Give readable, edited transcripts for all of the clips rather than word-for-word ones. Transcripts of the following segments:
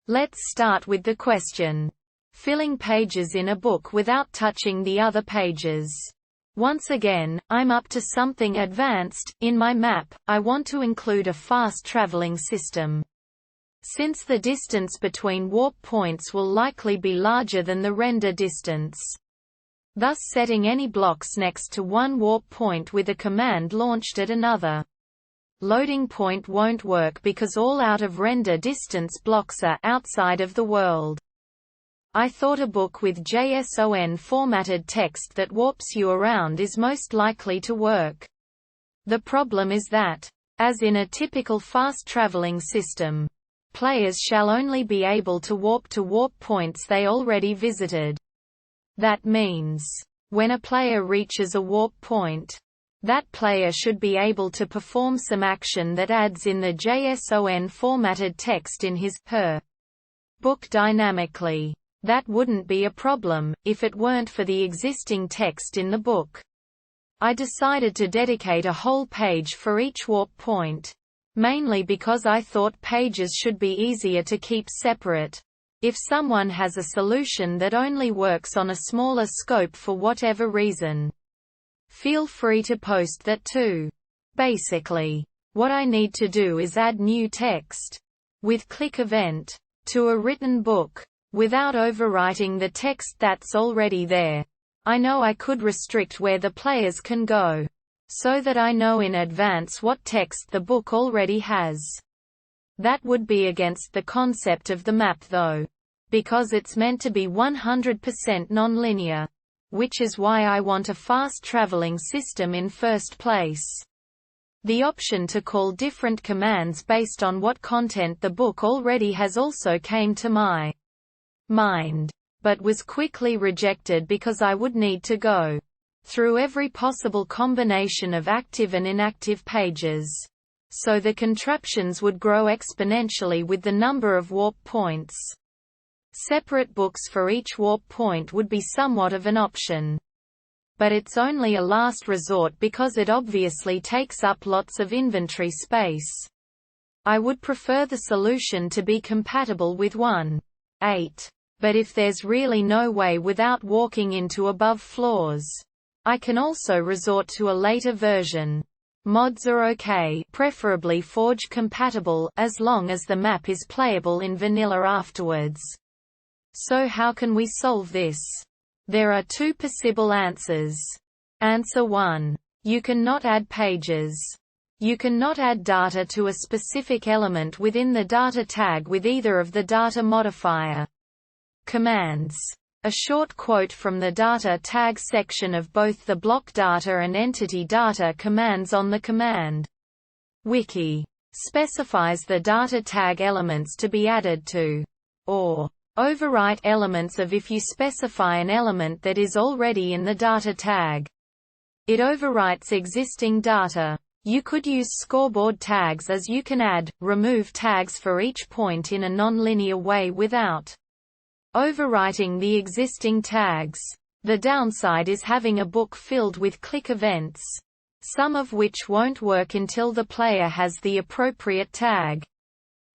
Let's start with the question. Filling pages in a book without touching the other pages. Once again, I'm up to something advanced. In my map, I want to include a fast-traveling system. Since the distance between warp points will likely be larger than the render distance, thus setting any blocks next to one warp point with a command launched at another loading point won't work because all out-of-render distance blocks are outside of the world. I thought a book with JSON formatted text that warps you around is most likely to work. The problem is that, as in a typical fast-traveling system, players shall only be able to warp points they already visited. That means, when a player reaches a warp point, that player should be able to perform some action that adds in the JSON formatted text in his/her book dynamically. That wouldn't be a problem, if it weren't for the existing text in the book. I decided to dedicate a whole page for each warp point, mainly because I thought pages should be easier to keep separate. If someone has a solution that only works on a smaller scope for whatever reason, feel free to post that too. Basically, what I need to do is add new text with click event to a written book without overwriting the text that's already there. I know I could restrict where the players can go, so that I know in advance what text the book already has. That would be against the concept of the map though, because it's meant to be 100% non-linear, which is why I want a fast-traveling system in first place. The option to call different commands based on what content the book already has also came to my mind, but was quickly rejected because I would need to go through every possible combination of active and inactive pages. So the contraptions would grow exponentially with the number of warp points. Separate books for each warp point would be somewhat of an option. But it's only a last resort because it obviously takes up lots of inventory space. I would prefer the solution to be compatible with 1.8. But if there's really no way without walking into above floors, I can also resort to a later version. Mods are okay, preferably Forge compatible, as long as the map is playable in vanilla afterwards. So how can we solve this? There are two possible answers. Answer 1. You can not add pages. You can not add data to a specific element within the data tag with either of the data modifier commands. A short quote from the data tag section of both the block data and entity data commands on the command wiki specifies the data tag elements to be added to, or overwrite elements of if you specify an element that is already in the data tag. It overwrites existing data. You could use scoreboard tags as you can add, remove tags for each point in a non-linear way without overwriting the existing tags. The downside is having a book filled with click events, some of which won't work until the player has the appropriate tag.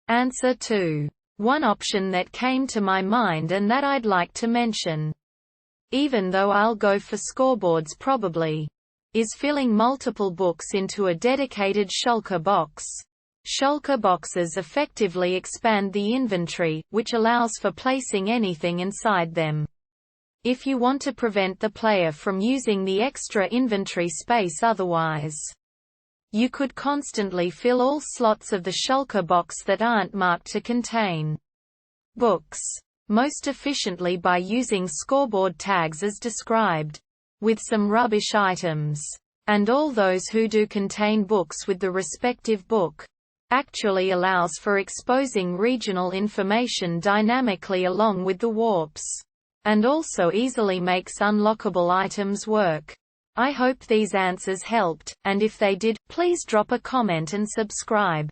Answer 2. One option that came to my mind and that I'd like to mention, even though I'll go for scoreboards probably, is filling multiple books into a dedicated shulker box. Shulker boxes effectively expand the inventory, which allows for placing anything inside them. If you want to prevent the player from using the extra inventory space otherwise, you could constantly fill all slots of the shulker box that aren't marked to contain books, most efficiently by using scoreboard tags as described, with some rubbish items. And all those who do contain books with the respective book, actually allows for exposing regional information dynamically along with the warps, and also easily makes unlockable items work. I hope these answers helped, and if they did, please drop a comment and subscribe.